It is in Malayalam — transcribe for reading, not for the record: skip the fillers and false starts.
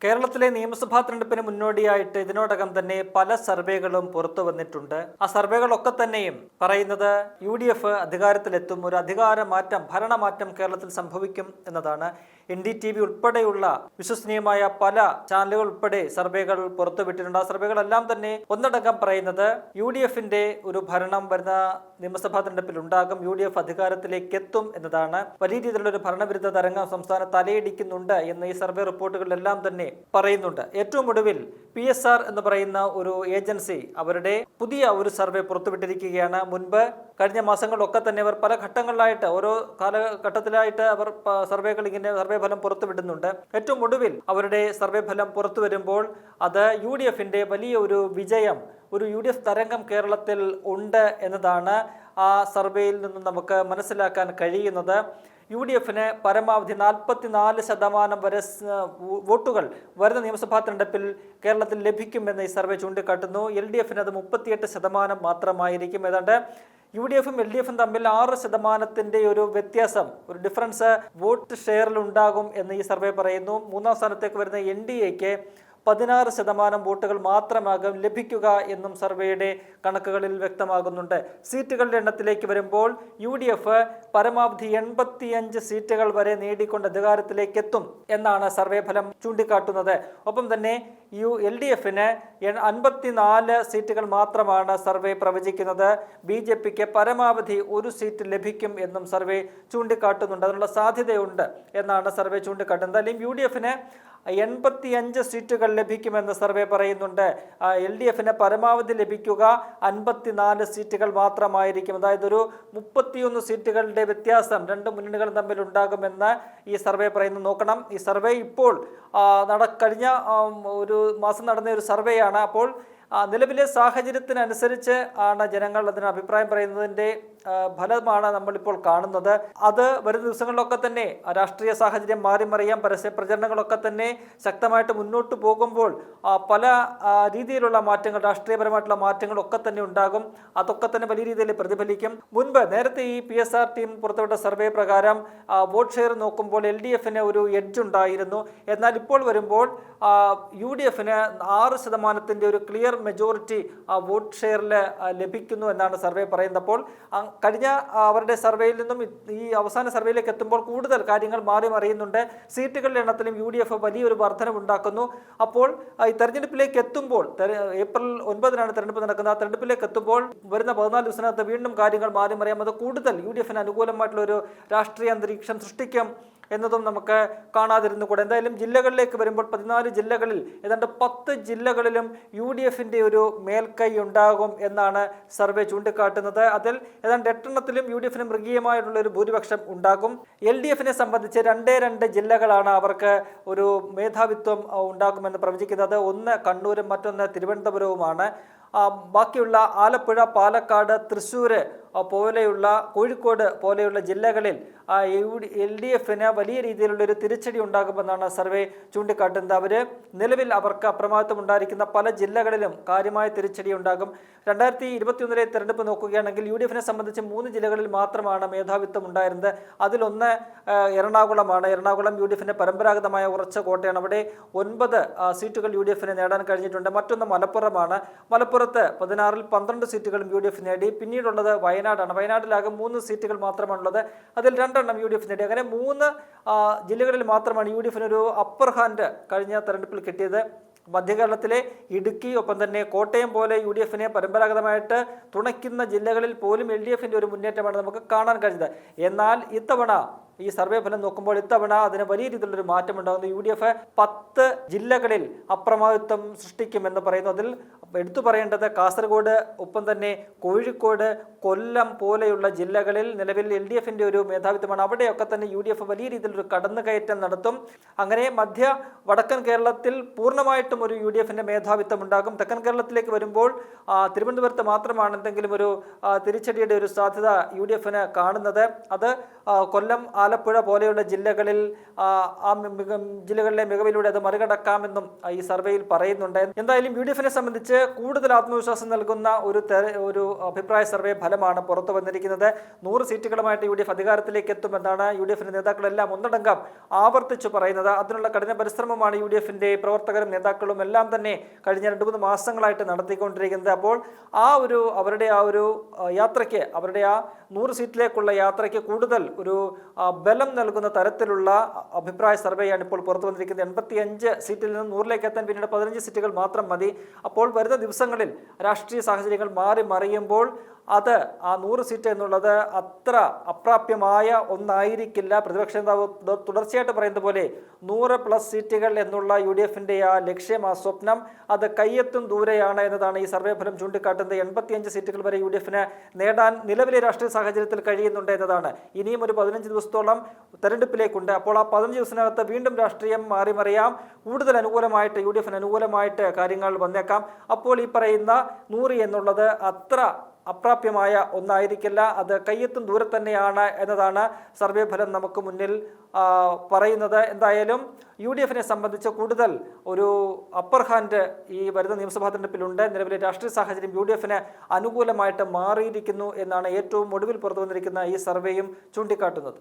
കേരളത്തിലെ നിയമസഭാ തെരഞ്ഞെടുപ്പിന് മുന്നോടിയായിട്ട് ഇതിനോടകം തന്നെ പല സർവേകളും പുറത്തു വന്നിട്ടുണ്ട്. ആ സർവേകളൊക്കെ തന്നെയും പറയുന്നത് UDF അധികാരത്തിലെത്തും, ഒരു അധികാര മാറ്റം, ഭരണമാറ്റം കേരളത്തിൽ സംഭവിക്കും എന്നതാണ്. NDTV ഉൾപ്പെടെയുള്ള വിശ്വസനീയമായ പല ചാനലുകൾ ഉൾപ്പെടെ സർവേകൾ പുറത്തുവിട്ടിട്ടുണ്ട്. ആ സർവേകളെല്ലാം തന്നെ ഒന്നടങ്കം പറയുന്നത് UDFന്റെ ഒരു ഭരണം വരുന്ന നിയമസഭാ തെരഞ്ഞെടുപ്പിൽ ഉണ്ടാകും, UDF അധികാരത്തിലേക്ക് എത്തും എന്നതാണ്. വലിയ രീതിയിലുള്ള ഒരു ഭരണവിരുദ്ധ തരംഗം സംസ്ഥാനം തലയിടിക്കുന്നുണ്ട് എന്ന് ഈ സർവേ റിപ്പോർട്ടുകളിലെല്ലാം തന്നെ പറയുന്നുണ്ട്. ഏറ്റവും ഒടുവിൽ PSR എന്ന് പറയുന്ന ഒരു ഏജൻസി അവരുടെ പുതിയ ഒരു സർവേ പുറത്തുവിട്ടിരിക്കുകയാണ്. മുൻപ് കഴിഞ്ഞ മാസങ്ങളിലൊക്കെ തന്നെ അവർ പല ഘട്ടങ്ങളിലായിട്ട് ഓരോ കാലഘട്ടത്തിലായിട്ട് അവർ സർവേ ഫലം പുറത്തുവിടുന്നുണ്ട്. ഏറ്റവും ഒടുവിൽ അവരുടെ സർവേ ഫലം പുറത്തു വരുമ്പോൾ അത് UDFന്റെ വലിയ ഒരു വിജയം, ഒരു UDF തരംഗം കേരളത്തിൽ ഉണ്ട് എന്നതാണ് ആ സർവേയിൽ നിന്നും നമുക്ക് മനസ്സിലാക്കാൻ കഴിയുന്നത്. UDFന് പരമാവധി 44% വരെ വോട്ടുകൾ വരുന്ന നിയമസഭാ തെരഞ്ഞെടുപ്പിൽ കേരളത്തിൽ ലഭിക്കുമെന്ന് ഈ സർവേ ചൂണ്ടിക്കാട്ടുന്നു. LDFന് അത് 38% മാത്രമായിരിക്കും. ഏതാണ്ട് UDFും LDFും തമ്മിൽ 6% ഒരു വ്യത്യാസം, ഒരു ഡിഫറൻസ് വോട്ട് ഷെയറിൽ ഉണ്ടാകും എന്ന് ഈ സർവേ പറയുന്നു. മൂന്നാം സ്ഥാനത്തേക്ക് വരുന്ന NDAക്ക് 16% വോട്ടുകൾ മാത്രമാകും ലഭിക്കുക എന്നും സർവേയുടെ കണക്കുകളിൽ വ്യക്തമാകുന്നുണ്ട്. സീറ്റുകളുടെ എണ്ണത്തിലേക്ക് വരുമ്പോൾ UDF പരമാവധി 85 സീറ്റുകൾ വരെ നേടിക്കൊണ്ട് അധികാരത്തിലേക്ക് എത്തും എന്നാണ് സർവേ ഫലം ചൂണ്ടിക്കാട്ടുന്നത്. ഒപ്പം തന്നെ LDFന് 54 സീറ്റുകൾ മാത്രമാണ് സർവേ പ്രവചിക്കുന്നത്. BJPക്ക് പരമാവധി 1 സീറ്റ് ലഭിക്കും എന്നും സർവേ ചൂണ്ടിക്കാട്ടുന്നുണ്ട്. അതിനുള്ള സാധ്യതയുണ്ട് എന്നാണ് സർവേ ചൂണ്ടിക്കാട്ടുന്നത്. അല്ലെങ്കിൽ UDFന് 85 സീറ്റുകൾ ലഭിക്കുമെന്ന് സർവേ പറയുന്നുണ്ട്. LDFന് പരമാവധി ലഭിക്കുക 54 സീറ്റുകൾ മാത്രമായിരിക്കും. അതായത് ഒരു 31 സീറ്റുകളുടെ വ്യത്യാസം രണ്ട് മുന്നണികളും തമ്മിൽ ഉണ്ടാകുമെന്ന് ഈ സർവേ പറയുന്നു. നോക്കണം, ഈ സർവേ ഇപ്പോൾ കഴിഞ്ഞ ഒരു മാസം നടന്ന ഒരു സർവേയാണ്. അപ്പോൾ നിലവിലെ സാഹചര്യത്തിനനുസരിച്ച് ആണ് ജനങ്ങൾ അതിന് അഭിപ്രായം പറയുന്നതിൻ്റെ ഫലമാണ് നമ്മളിപ്പോൾ കാണുന്നത്. അത് വരുന്ന ദിവസങ്ങളിലൊക്കെ തന്നെ രാഷ്ട്രീയ സാഹചര്യം മാറിമറിയാം, പരസ്യ പ്രചരണങ്ങളൊക്കെ തന്നെ ശക്തമായിട്ട് മുന്നോട്ട് പോകുമ്പോൾ പല രീതിയിലുള്ള മാറ്റങ്ങൾ, രാഷ്ട്രീയപരമായിട്ടുള്ള മാറ്റങ്ങളൊക്കെ തന്നെ ഉണ്ടാകും. അതൊക്കെ തന്നെ വലിയ രീതിയിൽ പ്രതിഫലിക്കും. മുൻപ് നേരത്തെ ഈ PSR ടീം പുറത്തുവിട്ട സർവേ പ്രകാരം വോട്ട് ഷെയർ നോക്കുമ്പോൾ LDFന് ഒരു എഡ്ജ് ഉണ്ടായിരുന്നു. എന്നാൽ ഇപ്പോൾ വരുമ്പോൾ UDFന് 6% ഒരു ക്ലിയർ മെജോറിറ്റി വോട്ട് ഷെയറിൽ ലഭിക്കുന്നു എന്നാണ് സർവേ പറയുന്നത്. അപ്പോൾ കഴിഞ്ഞ അവരുടെ സർവേയിൽ നിന്നും ഈ അവസാന സർവേയിലേക്ക് എത്തുമ്പോൾ കൂടുതൽ കാര്യങ്ങൾ മാറി മറിയുന്നുണ്ട്. സീറ്റുകളുടെ എണ്ണത്തിലും UDF വലിയൊരു വർധനവുണ്ടാക്കുന്നു. അപ്പോൾ ഈ തെരഞ്ഞെടുപ്പിലേക്ക് എത്തുമ്പോൾ, ഏപ്രിൽ 9 തെരഞ്ഞെടുപ്പ് നടക്കുന്നത്, ആ തെരഞ്ഞെടുപ്പിലേക്ക് എത്തുമ്പോൾ വരുന്ന 14 ദിവസത്തിനകത്ത് വീണ്ടും കാര്യങ്ങൾ മാറി മറിയാം. അത് കൂടുതൽ UDFന് അനുകൂലമായിട്ടുള്ള ഒരു രാഷ്ട്രീയ അന്തരീക്ഷം സൃഷ്ടിക്കും എന്നതും നമുക്ക് കാണാതിരുന്നു കൂടെ. എന്തായാലും ജില്ലകളിലേക്ക് വരുമ്പോൾ 14 ജില്ലകളിൽ ഏതാണ്ട് 10 ജില്ലകളിലും UDFന്റെ ഒരു മേൽക്കൈ ഉണ്ടാകും എന്നാണ് സർവേ ചൂണ്ടിക്കാട്ടുന്നത്. അതിൽ ഏതാണ്ട് 8 UDFന് മൃഗീയമായിട്ടുള്ള ഒരു ഭൂരിപക്ഷം ഉണ്ടാകും. LDFനെ സംബന്ധിച്ച് 2 ജില്ലകളാണ് അവർക്ക് ഒരു മേധാവിത്വം ഉണ്ടാകുമെന്ന് പ്രവചിക്കുന്നത്. ഒന്ന് കണ്ണൂരും മറ്റൊന്ന് തിരുവനന്തപുരവുമാണ്. ബാക്കിയുള്ള ആലപ്പുഴ, പാലക്കാട്, തൃശ്ശൂർ പോലെയുള്ള, കോഴിക്കോട് പോലെയുള്ള ജില്ലകളിൽ LDFന് വലിയ രീതിയിലുള്ളൊരു തിരിച്ചടി ഉണ്ടാകുമെന്നാണ് സർവേ ചൂണ്ടിക്കാട്ടുന്നത്. നിലവിൽ അവർക്ക് അപ്രമാദിത്വം ഉണ്ടായിരിക്കുന്ന പല ജില്ലകളിലും കാര്യമായ തിരിച്ചടി ഉണ്ടാകും. 2021 തെരഞ്ഞെടുപ്പ് നോക്കുകയാണെങ്കിൽ UDFനെ സംബന്ധിച്ച് 3 ജില്ലകളിൽ മാത്രമാണ് മേധാവിത്വം ഉണ്ടായിരുന്നത്. അതിലൊന്ന് എറണാകുളമാണ്. എറണാകുളം UDFന്റെ പരമ്പരാഗതമായ ഉറച്ച കോട്ടയാണ്. അവിടെ 9 സീറ്റുകൾ UDFന് നേടാൻ കഴിഞ്ഞിട്ടുണ്ട്. മറ്റൊന്ന് മലപ്പുറമാണ്. മലപ്പുറത്ത് 16-ൽ 12 സീറ്റുകളും UDF നേടി. പിന്നീടുള്ളത് വയനാടാണ്. വയനാട്ടിലാകെ 3 സീറ്റുകൾ മാത്രമാണുള്ളത്. അതിൽ 2 UDF നേടി. അങ്ങനെ 3 ജില്ലകളിൽ മാത്രമാണ് UDFന് ഒരു അപ്പർ ഹാൻഡ് കഴിഞ്ഞ തെരഞ്ഞെടുപ്പിൽ കിട്ടിയത്. മധ്യകേരളത്തിലെ ഇടുക്കി, ഒപ്പം തന്നെ കോട്ടയം പോലെ UDFനെ പരമ്പരാഗതമായിട്ട് തുണയ്ക്കുന്ന ജില്ലകളിൽ പോലും LDFന്റെ ഒരു മുന്നേറ്റമാണ് നമുക്ക് കാണാൻ കഴിഞ്ഞത്. എന്നാൽ ഇത്തവണ ഈ സർവേ ഫലം നോക്കുമ്പോൾ ഇത്തവണ അതിന് വലിയ രീതിയിലുള്ളൊരു മാറ്റം ഉണ്ടാകുന്നു. UDF 10 ജില്ലകളിൽ അപ്രമാദിത്വം സൃഷ്ടിക്കുമെന്ന് പറയുന്നു. അതിൽ എടുത്തു പറയേണ്ടത് കാസർഗോഡ്, ഒപ്പം തന്നെ കോഴിക്കോട്, കൊല്ലം പോലെയുള്ള ജില്ലകളിൽ നിലവിൽ LDFന്റെ ഒരു മേധാവിത്വമാണ്. അവിടെയൊക്കെ തന്നെ UDF വലിയ രീതിയിലൊരു കടന്നുകയറ്റം നടത്തും. അങ്ങനെ മധ്യ വടക്കൻ കേരളത്തിൽ പൂർണ്ണമായിട്ടും ഒരു UDFന്റെ മേധാവിത്വം ഉണ്ടാകും. തെക്കൻ കേരളത്തിലേക്ക് വരുമ്പോൾ തിരുവനന്തപുരത്ത് മാത്രമാണ് എന്തെങ്കിലും ഒരു തിരിച്ചടിയുടെ ഒരു സാധ്യത UDFന് കാണുന്നത്. അത് കൊല്ലം, ആലപ്പുഴ പോലെയുള്ള ജില്ലകളിൽ ജില്ലകളിലെ മികവിലൂടെ അത് മറികടക്കാമെന്നും ഈ സർവേയിൽ പറയുന്നുണ്ട്. എന്തായാലും UDF-നെ സംബന്ധിച്ച് കൂടുതൽ ആത്മവിശ്വാസം നൽകുന്ന ഒരു അഭിപ്രായ സർവേ ഫലമാണ് പുറത്തു വന്നിരിക്കുന്നത്. 100 സീറ്റുകളുമായിട്ട് UDF അധികാരത്തിലേക്ക് എത്തുമെന്നാണ് UDF-ന്റെ നേതാക്കളെല്ലാം ഒന്നടങ്കം ആവർത്തിച്ചു പറയുന്നത്. അതിനുള്ള കഠിന പരിശ്രമമാണ് UDF-ന്റെ പ്രവർത്തകരും നേതാക്കളും എല്ലാം തന്നെ കഴിഞ്ഞ 2-3 മാസങ്ങളായിട്ട് നടത്തിക്കൊണ്ടിരിക്കുന്നത്. അപ്പോൾ അവരുടെ യാത്രയ്ക്ക്, അവരുടെ 100 സീറ്റിലേക്കുള്ള യാത്രയ്ക്ക് കൂടുതൽ ഒരു ബലം നൽകുന്ന തരത്തിലുള്ള അഭിപ്രായ സർവേയാണ് ഇപ്പോൾ പുറത്തു വന്നിരിക്കുന്നത്. 85 സീറ്റിൽ നിന്ന് 100ലേക്ക് എത്താൻ പിന്നീട് 15 സീറ്റുകൾ മാത്രം മതി. അപ്പോൾ വരുന്ന ദിവസങ്ങളിൽ രാഷ്ട്രീയ സാഹചര്യങ്ങൾ മാറി മറിയുമ്പോൾ അത് 100 സീറ്റ് എന്നുള്ളത് അത്ര അപ്രാപ്യമായ ഒന്നായിരിക്കില്ല. പ്രതിപക്ഷ നേതാവ് തുടർച്ചയായിട്ട് പറയുന്നത് പോലെ 100+ സീറ്റുകൾ എന്നുള്ള UDF-ന്റെ ലക്ഷ്യം, സ്വപ്നം അത് കയ്യെത്തും ദൂരെയാണ് എന്നതാണ് ഈ സർവേ ഫലം ചൂണ്ടിക്കാട്ടുന്നത്. 85 സീറ്റുകൾ വരെ UDF-ന് നേടാൻ നിലവിലെ രാഷ്ട്രീയ സാഹചര്യത്തിൽ കഴിയുന്നുണ്ട് എന്നതാണ്. ഇനിയും ഒരു 15 ദിവസത്തോളം തെരഞ്ഞെടുപ്പിലേക്കുണ്ട്. അപ്പോൾ ആ 15 ദിവസത്തിനകത്ത് വീണ്ടും രാഷ്ട്രീയം മാറി മറിയാം. കൂടുതൽ അനുകൂലമായിട്ട് UDF-ന് അനുകൂലമായിട്ട് കാര്യങ്ങൾ വന്നേക്കാം. അപ്പോൾ ഈ പറയുന്ന 100 എന്നുള്ളത് അത്ര അപ്രാപ്യമായ ഒന്നായിരിക്കില്ല. അത് കയ്യെത്തും ദൂരെ തന്നെയാണ് എന്നതാണ് സർവേ ഫലം നമുക്ക് മുന്നിൽ പറയുന്നത്. എന്തായാലും UDF-നെ സംബന്ധിച്ച് കൂടുതൽ ഒരു അപ്പർ ഹാൻഡ് ഈ വരുന്ന നിയമസഭാ തെരഞ്ഞെടുപ്പിലുണ്ട്. നിലവിലെ രാഷ്ട്രീയ സാഹചര്യം UDF-ന് അനുകൂലമായിട്ട് മാറിയിരിക്കുന്നു എന്നാണ് ഏറ്റവും ഒടുവിൽ പുറത്തു വന്നിരിക്കുന്ന ഈ സർവേയും ചൂണ്ടിക്കാട്ടുന്നത്.